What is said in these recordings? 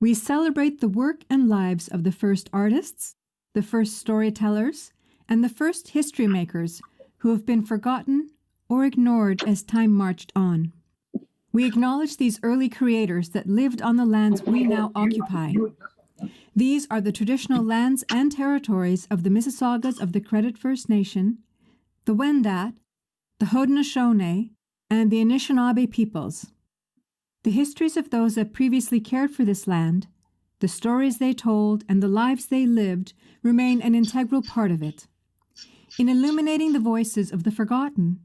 We celebrate the work and lives of the first artists, the first storytellers, and the first history makers who have been forgotten or ignored as time marched on. We acknowledge these early creators that lived on the lands we now occupy. These are the traditional lands and territories of the Mississaugas of the Credit First Nation, the Wendat, the Haudenosaunee, and the Anishinaabe peoples. The histories of those that previously cared for this land, the stories they told, and the lives they lived remain an integral part of it. In illuminating the voices of the forgotten,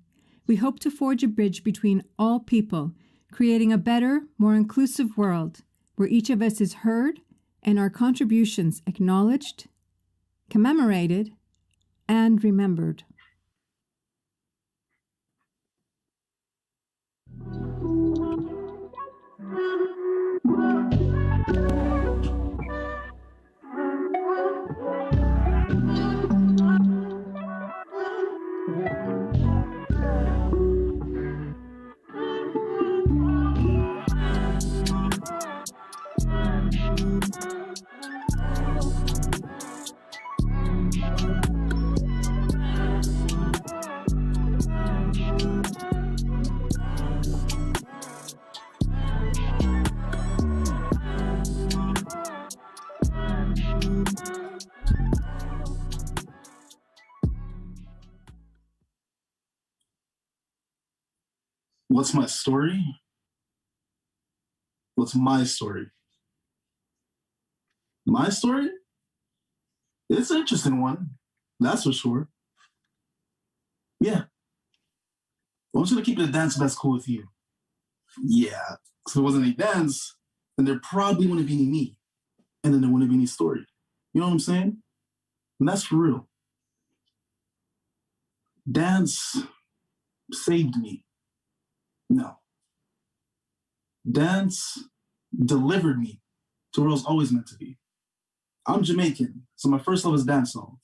we hope to forge a bridge between all people, creating a better, more inclusive world where each of us is heard and our contributions acknowledged, commemorated, and remembered. What's my story? What's my story? My story? It's an interesting one, that's for sure. Yeah. Well, I'm just gonna keep it a dance if that's cool with you. Yeah, because if it wasn't any dance, then there probably wouldn't be any me. And then there wouldn't be any story. You know what I'm saying? And that's for real. Dance saved me. No. Dance delivered me to where I was always meant to be. I'm Jamaican, so my first love is dance song,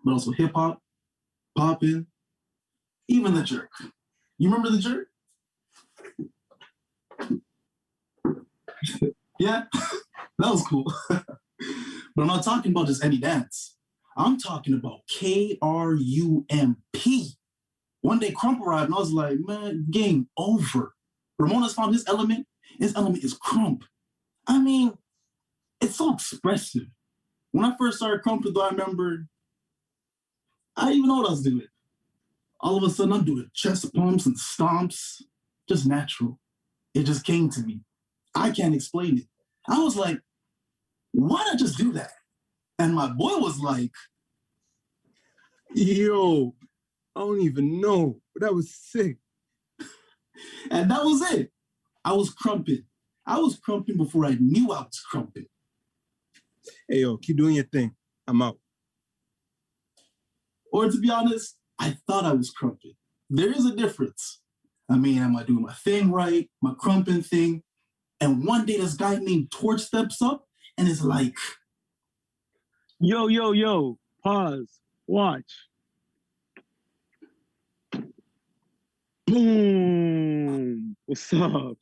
but also hip hop, poppin', even the jerk. You remember the jerk? Yeah, that was cool. But I'm not talking about just any dance. I'm talking about KRUMP. One day Crump arrived and I was like, man, game over. Ramona's found his element. His element is crump. I mean, it's so expressive. When I first started crumping, though, I remember I didn't even know what I was doing. All of a sudden, I'm doing chest pumps and stomps, just natural. It just came to me. I can't explain it. I was like, why not just do that? And my boy was like, yo, I don't even know, but that was sick. And that was it. I was crumping. I was crumping before I knew I was crumping. Hey, yo, keep doing your thing. I'm out. Or to be honest, I thought I was crumping. There is a difference. I mean, am I doing my thing right, my crumping thing? And one day this guy named Torch steps up and is like, yo, pause, watch. Boom. What's up?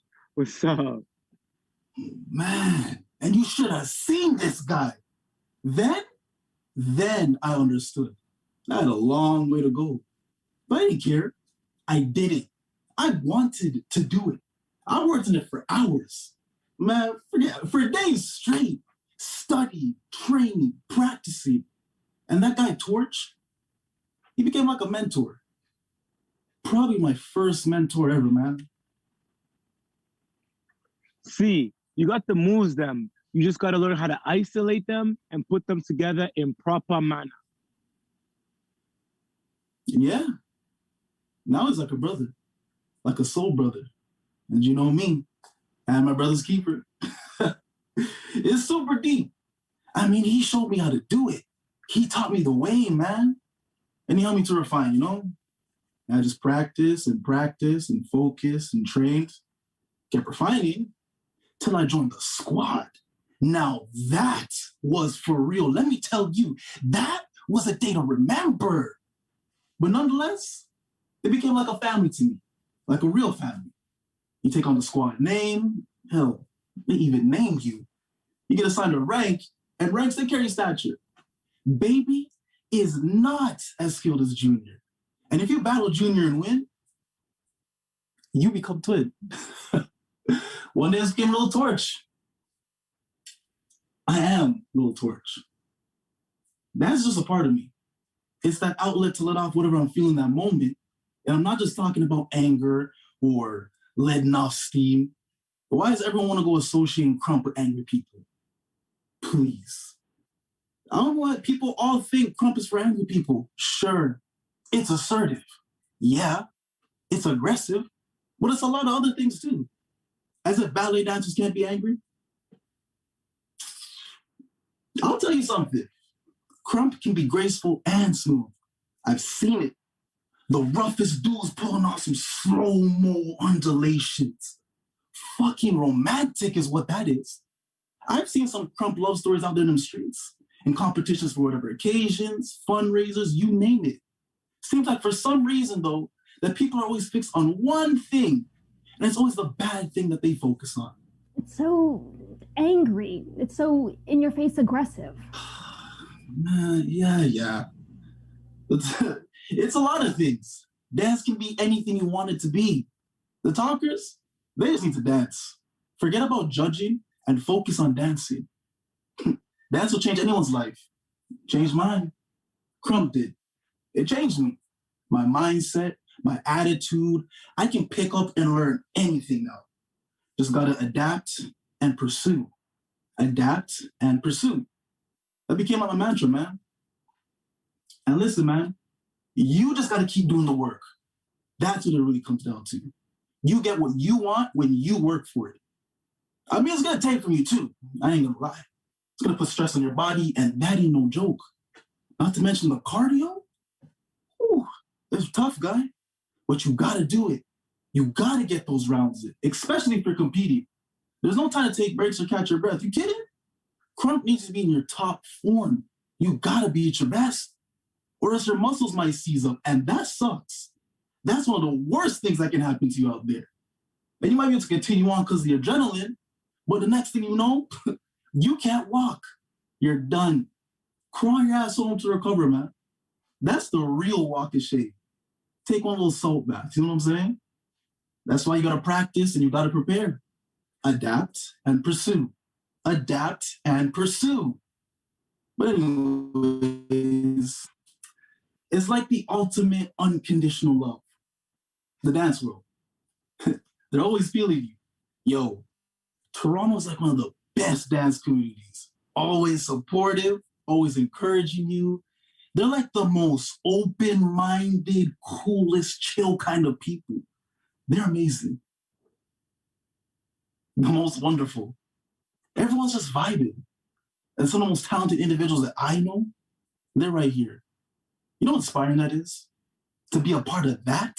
Man, and you should have seen this guy. Then I understood. I had a long way to go. But I didn't care. I did it. I wanted to do it. I worked on it for hours. Man, for days straight. Studying, training, practicing. And that guy, Torch, he became like a mentor. Probably my first mentor ever, man. See, you got the moves them. You just got to learn how to isolate them and put them together in proper manner. Yeah. Now he's like a brother, like a soul brother. And you know me, I'm my brother's keeper. It's super deep. I mean, he showed me how to do it. He taught me the way, man. And he helped me to refine, you know? And I just practice and focus and trained. Kept refining till I joined the squad. Now that was for real. Let me tell you, that was a day to remember. But nonetheless, it became like a family to me, like a real family. You take on the squad name, hell, they even name you. You get assigned a rank, and ranks, they carry stature. Baby is not as skilled as junior. And if you battle junior and win, you become twin. One day I became Little Torch. I am Little Torch. That's just a part of me. It's that outlet to let off whatever I'm feeling that moment. And I'm not just talking about anger or letting off steam. But why does everyone want to go associating Crump with angry people? Please. I don't know what people all think Crump is for angry people. Sure, it's assertive. Yeah, it's aggressive. But it's a lot of other things too. As if ballet dancers can't be angry. I'll tell you something. Crump can be graceful and smooth. I've seen it. The roughest dudes pulling off some slow-mo undulations. Fucking romantic is what that is. I've seen some Crump love stories out there in the streets, in competitions for whatever occasions, fundraisers, you name it. Seems like for some reason, though, that people are always fixed on one thing, and it's always the bad thing that they focus on. It's so angry. It's so in-your-face aggressive. Yeah. It's a lot of things. Dance can be anything you want it to be. The talkers, they just need to dance. Forget about judging and focus on dancing. Dance will change anyone's life. Changed mine. Crump did. It changed me. My mindset, my attitude. I can pick up and learn anything now. Just gotta adapt and pursue. Adapt and pursue. That became like my mantra, man. And listen, man, you just gotta keep doing the work. That's what it really comes down to. You get what you want when you work for it. I mean, it's gonna take from you too. I ain't gonna lie. It's gonna put stress on your body, and that ain't no joke. Not to mention the cardio. Ooh, it's tough, guy. But you gotta do it. You gotta get those rounds in, especially if you're competing. There's no time to take breaks or catch your breath. You kidding? Crump needs to be in your top form. You gotta be at your best, or else your muscles might seize up, and that sucks. That's one of the worst things that can happen to you out there. And you might be able to continue on because of the adrenaline, but the next thing you know, you can't walk. You're done. Crawl your ass home to recover, man. That's the real walk of shame. Take one little salt bath, you know what I'm saying? That's why you gotta practice and you gotta prepare. Adapt and pursue. Adapt and pursue. But anyways, it's like the ultimate unconditional love. The dance world. They're always feeling you. Yo, Toronto's like one of the best dance communities. Always supportive, always encouraging you. They're like the most open-minded, coolest, chill kind of people. They're amazing. The most wonderful. Everyone's just vibing. And some of the most talented individuals that I know, they're right here. You know how inspiring that is? To be a part of that?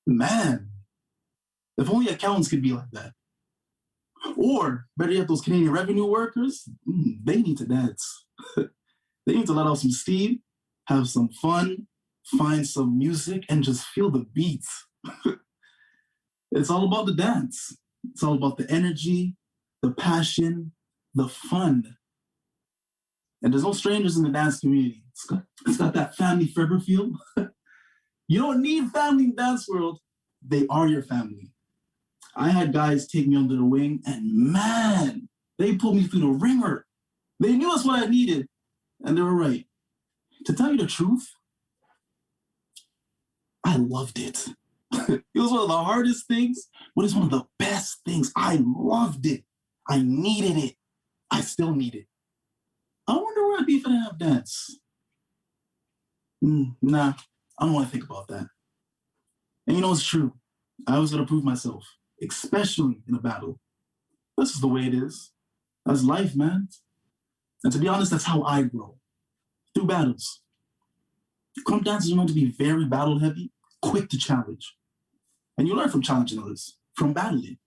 Man, if only accountants could be like that. Or, better yet, those Canadian revenue workers, they need to dance. They need to let out some steam, have some fun, find some music, and just feel the beats. It's all about the dance. It's all about the energy, the passion, the fun. And there's no strangers in the dance community. It's got that family forever feel. You don't need family in dance world. They are your family. I had guys take me under the wing, and man, they pulled me through the ringer. They knew that's what I needed, and they were right. To tell you the truth, I loved it. It was one of the hardest things, but it's one of the best things. I loved it. I needed it. I still need it. I wonder where I'd be if I didn't have dance. Nah, I don't want to think about that. And you know, it's true. I always got to prove myself, especially in a battle. This is the way it is. That's life, man. And to be honest, that's how I grow. Through battles. Crump dancers are known to be very battle heavy, quick to challenge. And you learn from challenging others, from battling.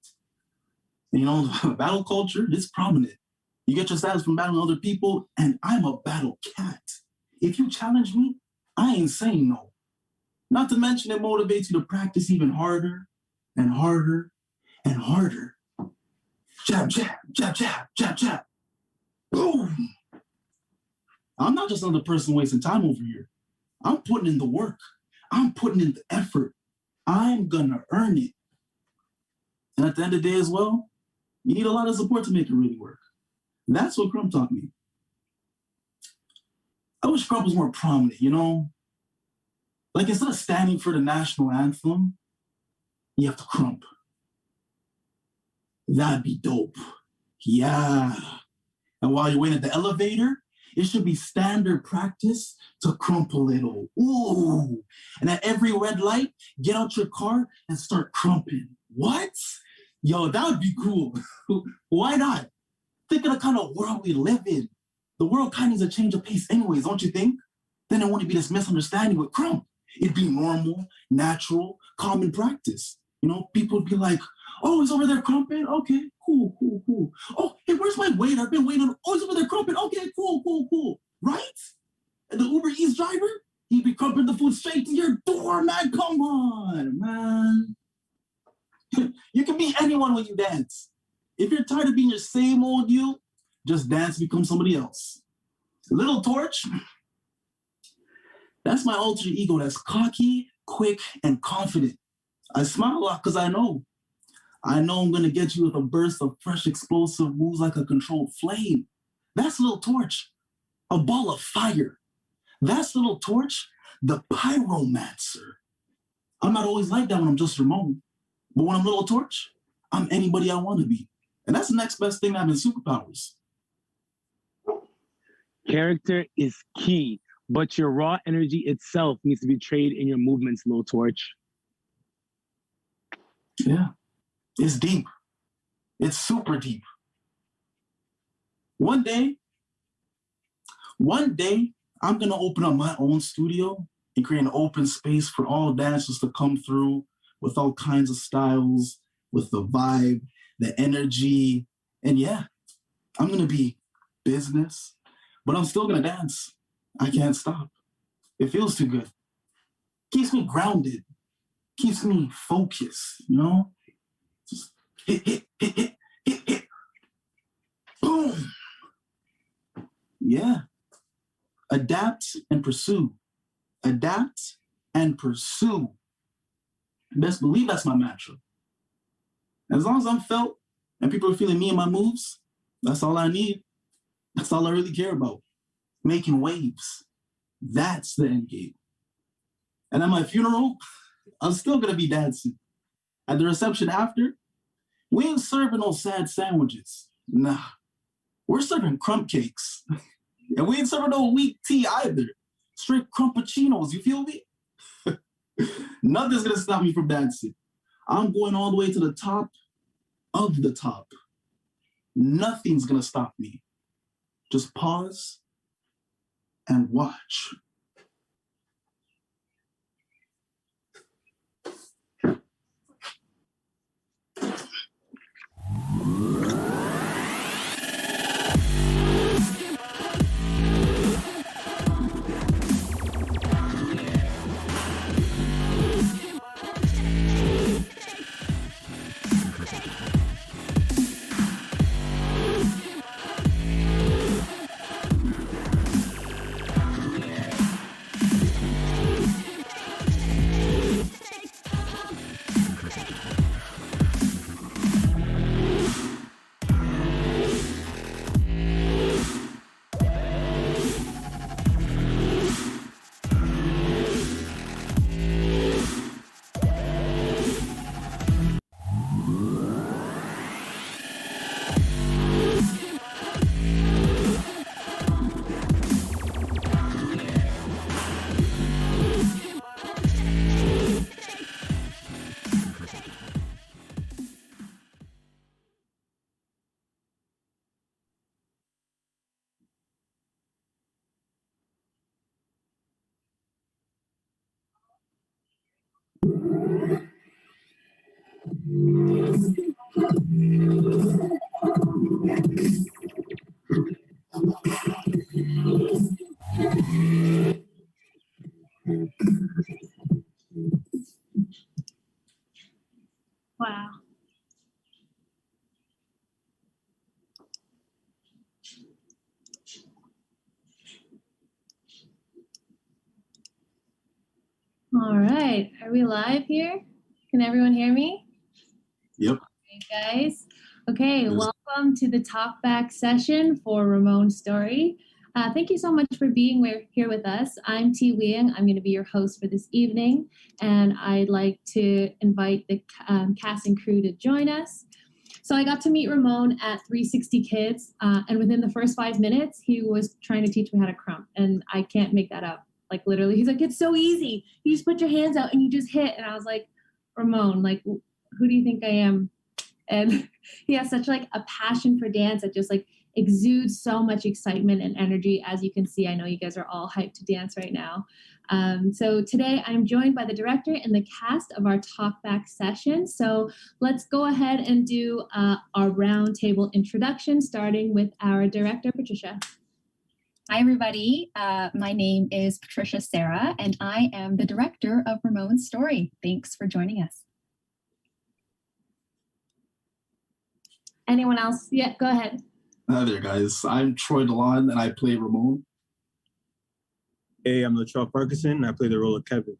And you know, battle culture, it's prominent. You get your status from battling other people, and I'm a battle cat. If you challenge me, I ain't saying no. Not to mention it motivates you to practice even harder and harder and harder. Jab, jab. jab, jab, jab, jab. Boom. I'm not just another person wasting time over here. I'm putting in the work. I'm putting in the effort. I'm gonna earn it. And at the end of the day as well, you need a lot of support to make it really work. And that's what Crump taught me. I wish Crump was more prominent, you know? Like instead of standing for the national anthem, you have to crump. That'd be dope. Yeah. And while you're waiting at the elevator, it should be standard practice to crump a little. Ooh. And at every red light, get out your car and start crumping. What? Yo, that would be cool. Why not? Think of the kind of world we live in. The world kind of needs a change of pace anyways, don't you think? Then it wouldn't be this misunderstanding with crump. It'd be normal, natural, common practice. You know, people would be like, oh, he's over there crumping? Okay, cool, cool, cool. Oh, hey, where's my waiter? I've been waiting. Oh, he's over there crumping? Okay, cool, cool, cool. Right? And the Uber Eats driver, he'd be crumping the food straight to your door, man. Come on, man. You can be anyone when you dance. If you're tired of being your same old you, just dance, become somebody else. Little Torch, that's my alter ego that's cocky, quick, and confident. I smile a lot because I know I'm going to get you with a burst of fresh, explosive moves like a controlled flame. That's Little Torch, a ball of fire. That's Little Torch, the pyromancer. I'm not always like that when I'm just Ramone. But when I'm Little Torch, I'm anybody I want to be. And that's the next best thing to having superpowers. Character is key, but your raw energy itself needs to be portrayed in your movements, Little Torch. Yeah, it's deep. It's super deep. One day, I'm going to open up my own studio and create an open space for all dancers to come through with all kinds of styles, with the vibe, the energy. And yeah, I'm going to be business, but I'm still going to dance. I can't stop. It feels too good. Keeps me grounded. Keeps me focused, you know? Just hit, hit, hit, hit, hit, hit. Boom. Yeah. Adapt and pursue. Adapt and pursue. Best believe that's my mantra. As long as I'm felt and people are feeling me and my moves, that's all I need. That's all I really care about. Making waves. That's the end game. And at my funeral, I'm still gonna be dancing. At the reception after, we ain't serving no sad sandwiches. Nah, we're serving crump cakes. And we ain't serving no weak tea either. Straight crumpuccinos, you feel me? Nothing's gonna stop me from dancing. I'm going all the way to the top of the top. Nothing's gonna stop me. Just pause and watch. Wow. right. Are we live here? Can everyone hear me? Yep. Okay, guys. Okay, welcome to the talkback session for Ramone's story. Thank you so much for being here with us. I'm T. Nguyen. I'm going to be your host for this evening, and I'd like to invite the cast and crew to join us. So I got to meet Ramone at 360 Kids, and within the first 5 minutes, he was trying to teach me how to crump, and I can't make that up. Like literally, he's like, it's so easy. You just put your hands out and you just hit. And I was like, Ramone, like, who do you think I am? And he has such like a passion for dance that just like exudes so much excitement and energy. As you can see, I know you guys are all hyped to dance right now. So today I'm joined by the director and the cast of our talkback session. So let's go ahead and do our roundtable introduction, starting with our director, Patricia. Hi, everybody. My name is Patricia Cerra, and I am the director of Ramone's story. Thanks for joining us. Anyone else? Yeah, go ahead. Hi there, guys. I'm Troy Deslandes, and I play Ramone. Hey, I'm Letréal Farquharson, and I play the role of Kevin.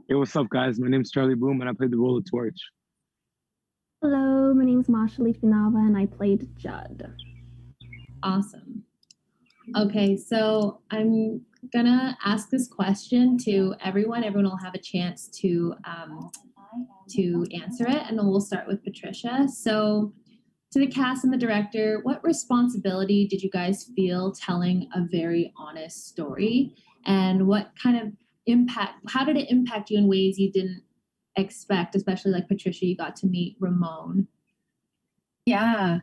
Hey, what's up, guys? My name's Charlie Boom, and I play the role of Torch. Hello, my name is Masha Litvinava, and I played Judd. Awesome. Okay, so I'm gonna ask this question to everyone. Everyone will have a chance to answer it, and then we'll start with Patricia. So, to the cast and the director, what responsibility did you guys feel telling a very honest story, and what kind of impact? How did it impact you in ways you didn't expect? Especially like Patricia, you got to meet Ramone. Yeah.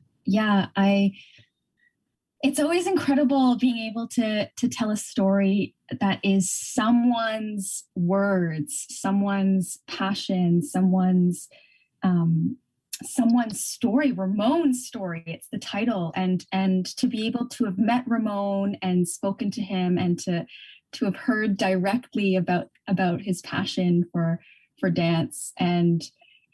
It's always incredible being able to tell a story that is someone's words, someone's passion, someone's story, Ramone's story. It's the title, and to be able to have met Ramone and spoken to him, and to have heard directly about his passion for dance, and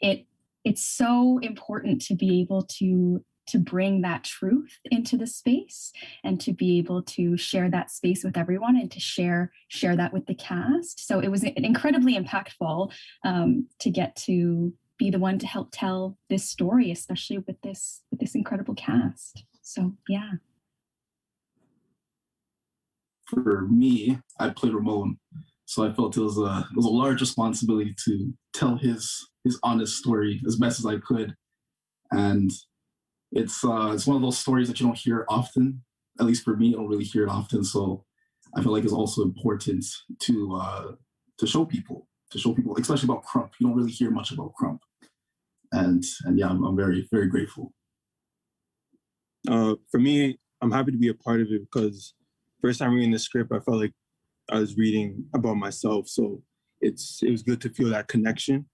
it's so important to be able to bring that truth into the space, and to be able to share that space with everyone, and to share that with the cast. So it was incredibly impactful to get to be the one to help tell this story, especially with this incredible cast. So yeah. For me, I played Ramone, so I felt it was a large responsibility to tell his honest story as best as I could, and it's one of those stories that you don't hear often. At least for me, I don't really hear it often. So I feel like it's also important to show people, especially about crump. You don't really hear much about crump, and yeah, I'm very, very grateful. For me, I'm happy to be a part of it because first time reading the script, I felt like I was reading about myself. So it was good to feel that connection.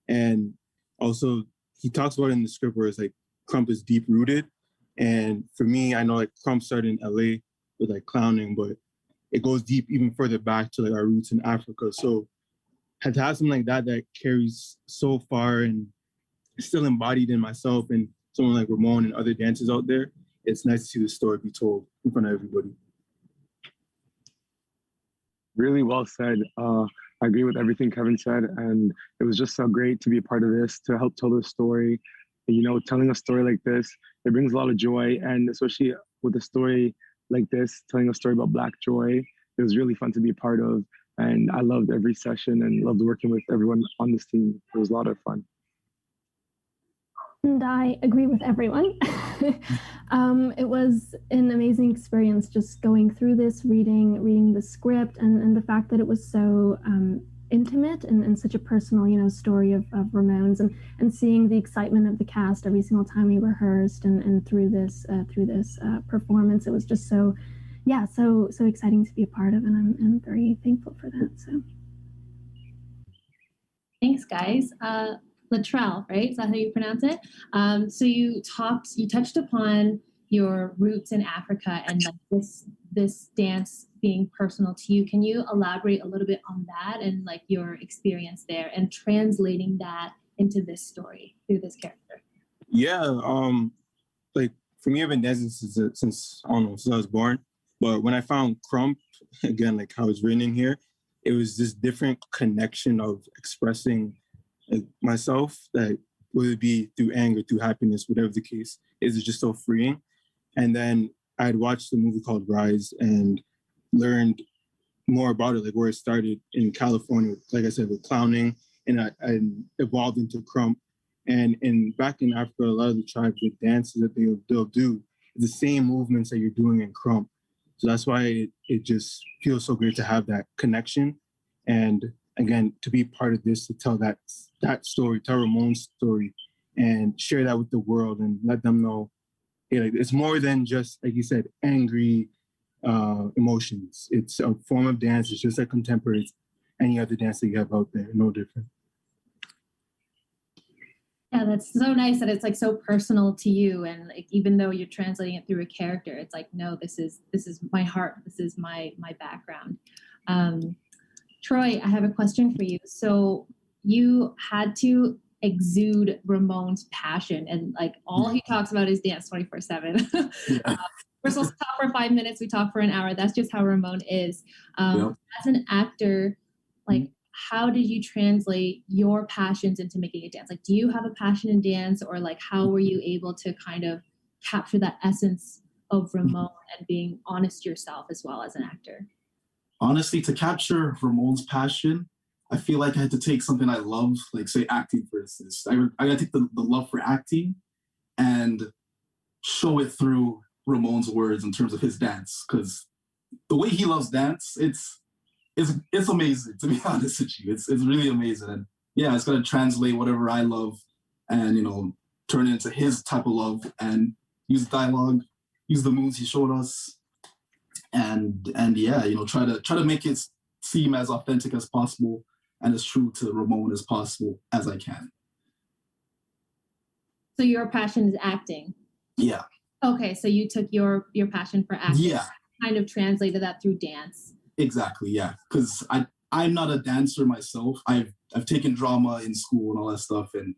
And also, he talks about it in the script where it's like crump is deep rooted. And for me, I know like crump started in LA with like clowning, but it goes deep even further back to like our roots in Africa. So had to have something like that carries so far and still embodied in myself and someone like Ramone and other dancers out there. It's nice to see the story be told in front of everybody. Really well said. I agree with everything Kevin said, and it was just so great to be a part of this, to help tell the story. You know, telling a story like this, it brings a lot of joy, and especially with a story like this, telling a story about Black joy, it was really fun to be a part of, and I loved every session and loved working with everyone on this team. It was a lot of fun. And I agree with everyone. It was an amazing experience just going through this, reading the script, and the fact that it was so intimate and such a personal, story of Ramone's, and seeing the excitement of the cast every single time we rehearsed and through this performance. It was just so exciting to be a part of, and I'm very thankful for that. So Thanks, guys. Letréal, right? Is that how you pronounce it? So you touched upon your roots in Africa and like this dance being personal to you. Can you elaborate a little bit on that and like your experience there and translating that into this story through this character? Yeah, like for me, I've been dancing since I was born. But when I found crump, again, like how it's written in here, it was this different connection of expressing myself, that whether it be through anger, through happiness, whatever the case is just so freeing. And then I had watched a movie called Rise and learned more about it, like where it started in California, like I said, with clowning, and I evolved into krump. And back in Africa, a lot of the tribes with dances that they'll do the same movements that you're doing in krump. So that's why it just feels so great to have that connection. And again, to be part of this, to tell that story, tell Ramone's story, and share that with the world and let them know, hey, like, it's more than just, like you said, angry emotions. It's a form of dance. It's just like contemporary. It's any other dance that you have out there, no different. Yeah, that's so nice that it's like so personal to you, and like even though you're translating it through a character, it's like, no, this is my heart, this is my background. Troy, I have a question for you. So you had to exude Ramone's passion, and like all he talks about is dance 24/7. Yeah. We're supposed to talk for 5 minutes, we talk for an hour. That's just how Ramone is. Yep. As an actor, like, how did you translate your passions into making a dance? Like, do you have a passion in dance, or like, how were you able to kind of capture that essence of Ramone and being honest yourself as well as an actor? Honestly, to capture Ramone's passion, I feel like I had to take something I love, like say acting, for instance. I got to take the love for acting and show it through Ramone's words in terms of his dance, because the way he loves dance, it's amazing, to be honest with you. It's really amazing. And yeah, it's going to translate whatever I love and, turn it into his type of love and use dialogue, use the moves he showed us. And yeah, try to make it seem as authentic as possible and as true to Ramone as possible as I can. So your passion is acting? Yeah. Okay, so you took your passion for acting, yeah, kind of translated that through dance. Exactly, yeah. Because I'm not a dancer myself. I've taken drama in school and all that stuff, and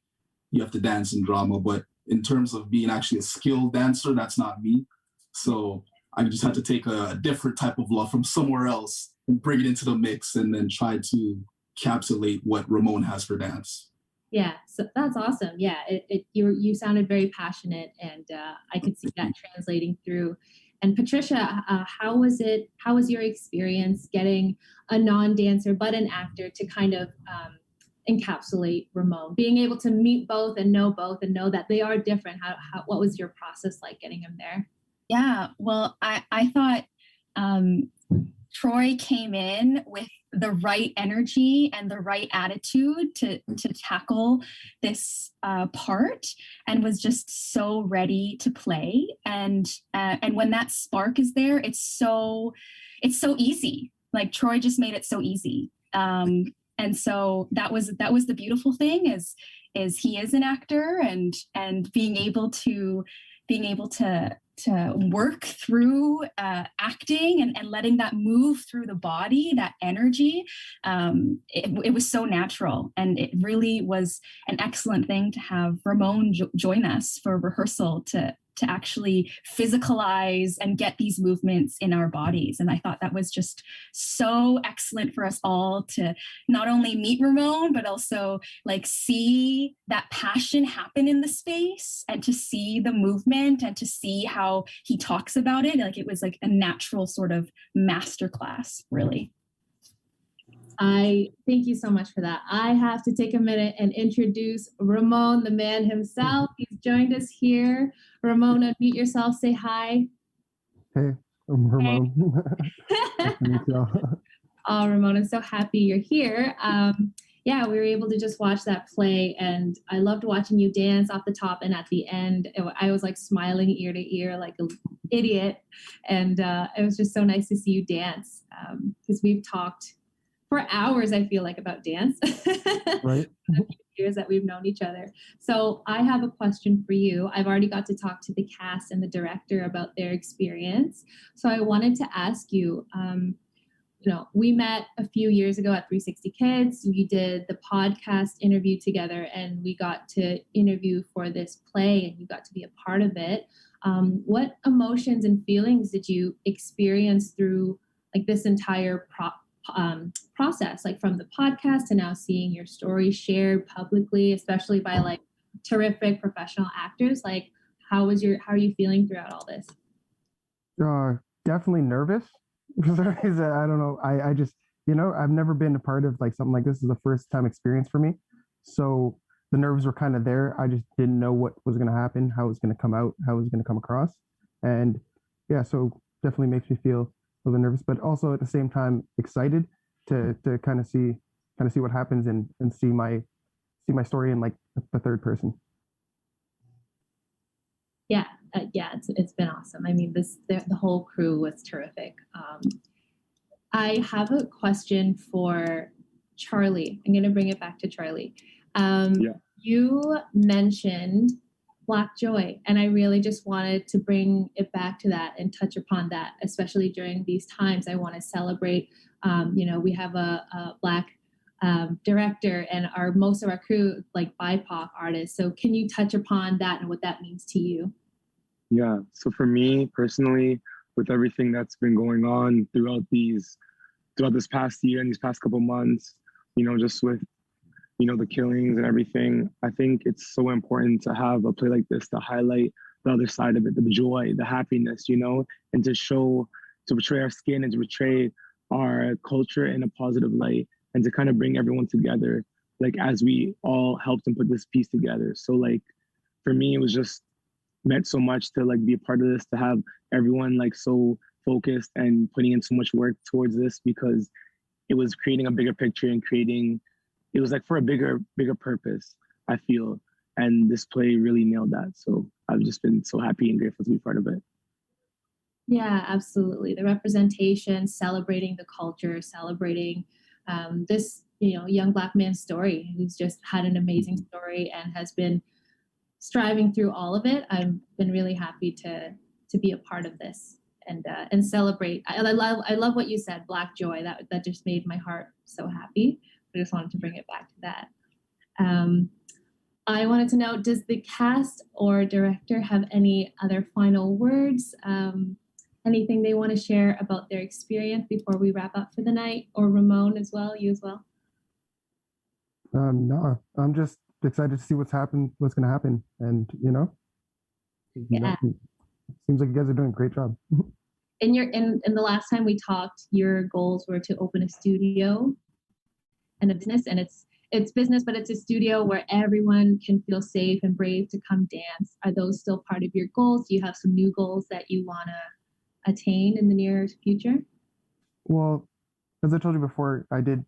you have to dance in drama. But in terms of being actually a skilled dancer, that's not me. So I just had to take a different type of love from somewhere else and bring it into the mix, and then try to encapsulate what Ramone has for dance. Yeah, so that's awesome. Yeah, you sounded very passionate, and I could see that translating through. And Patricia, how was your experience getting a non-dancer but an actor to kind of encapsulate Ramone, being able to meet both and know that they are different? What was your process like getting him there? Yeah, well, I thought Troy came in with the right energy and the right attitude to tackle this part, and was just so ready to play. And when that spark is there, it's so easy. Like, Troy just made it so easy. And so that was the beautiful thing is he is an actor, and being able to work through acting and letting that move through the body, that energy. It was so natural, and it really was an excellent thing to have Ramone join us for rehearsal to actually physicalize and get these movements in our bodies. And I thought that was just so excellent for us all to not only meet Ramone, but also like see that passion happen in the space, and to see the movement, and to see how he talks about it. Like, it was like a natural sort of masterclass, really. I thank you so much for that. I have to take a minute and introduce Ramone, the man himself. He's joined us here. Ramone, unmute yourself. Say hi. Hey, I'm Ramone. Nice to meet y'all. Oh, Ramone, I'm so happy you're here. Yeah, we were able to just watch that play, and I loved watching you dance off the top and at the end. I was like smiling ear to ear like an idiot, and it was just so nice to see you dance, because we've talked for hours, I feel like, about dance. Right. Years that we've known each other. So I have a question for you. I've already got to talk to the cast and the director about their experience. So I wanted to ask you, we met a few years ago at 360 Kids. We did the podcast interview together, and we got to interview for this play, and you got to be a part of it. What emotions and feelings did you experience through like this entire process, like from the podcast to now seeing your story shared publicly, especially by like terrific professional actors? Like, how are you feeling throughout all this? Definitely nervous. For some reason, I don't know. I just, I've never been a part of like something like this. This is the first time experience for me. So the nerves were kind of there. I just didn't know what was going to happen, how it was going to come out, how it was going to come across. And yeah, so definitely makes me feel a little nervous, but also at the same time excited to kind of see what happens and see my story in like the third person. Yeah, it's been awesome. I mean, the whole crew was terrific. I have a question for Charlie. I'm going to bring it back to Charlie. You mentioned Black joy, and I really just wanted to bring it back to that and touch upon that, especially during these times. I want to celebrate. We have a Black director, and most of our crew like BIPOC artists. So can you touch upon that and what that means to you? Yeah. So for me personally, with everything that's been going on throughout this past year and these past couple months, just with the killings and everything, I think it's so important to have a play like this to highlight the other side of it, the joy, the happiness, and to portray our skin and to portray our culture in a positive light, and to kind of bring everyone together, like as we all helped and put this piece together. So like for me, it was just meant so much to like be a part of this, to have everyone like so focused and putting in so much work towards this, because it was creating a bigger picture and it was like for a bigger purpose, I feel. And this play really nailed that. So I've just been so happy and grateful to be part of it. Yeah, absolutely. The representation, celebrating the culture, celebrating this, young Black man's story, who's just had an amazing story and has been striving through all of it. I've been really happy to be a part of this and celebrate. I love what you said, Black joy. That just made my heart so happy. I just wanted to bring it back to that. I wanted to know, does the cast or director have any other final words? Anything they want to share about their experience before we wrap up for the night? Or Ramone as well, you as well? No, I'm just excited to see what's going to happen. And, Yeah. Seems like you guys are doing a great job. In the last time we talked, your goals were to open a studio and a business, and it's business, but it's a studio where everyone can feel safe and brave to come dance. Are those still part of your goals? Do you have some new goals that you want to attain in the near future? Well, as I told you before, I did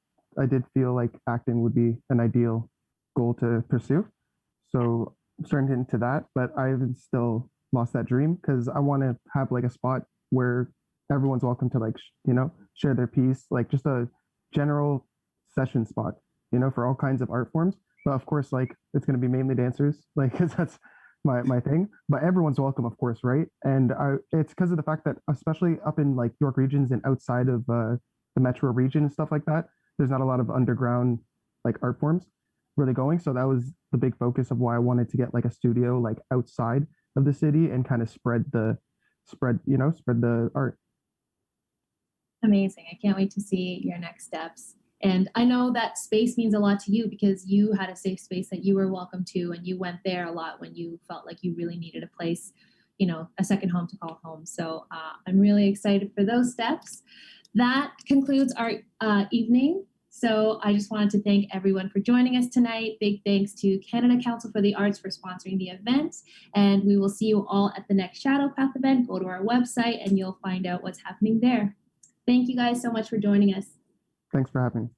feel like acting would be an ideal goal to pursue. So I'm starting to get into that, but I haven't still lost that dream, because I want to have like a spot where everyone's welcome to like, share their piece, like just a general session spot, for all kinds of art forms. But of course, like it's going to be mainly dancers, like, because that's my thing. But everyone's welcome, of course, right? And it's because of the fact that, especially up in like York regions and outside of the metro region and stuff like that, there's not a lot of underground like art forms really going. So that was the big focus of why I wanted to get like a studio like outside of the city and kind of spread the art. Amazing. I can't wait to see your next steps. And I know that space means a lot to you, because you had a safe space that you were welcome to, and you went there a lot when you felt like you really needed a place, a second home to call home. So I'm really excited for those steps. That concludes our evening. So I just wanted to thank everyone for joining us tonight. Big thanks to Canada Council for the Arts for sponsoring the event. And we will see you all at the next Shadow Path event. Go to our website and you'll find out what's happening there. Thank you guys so much for joining us. Thanks for having me.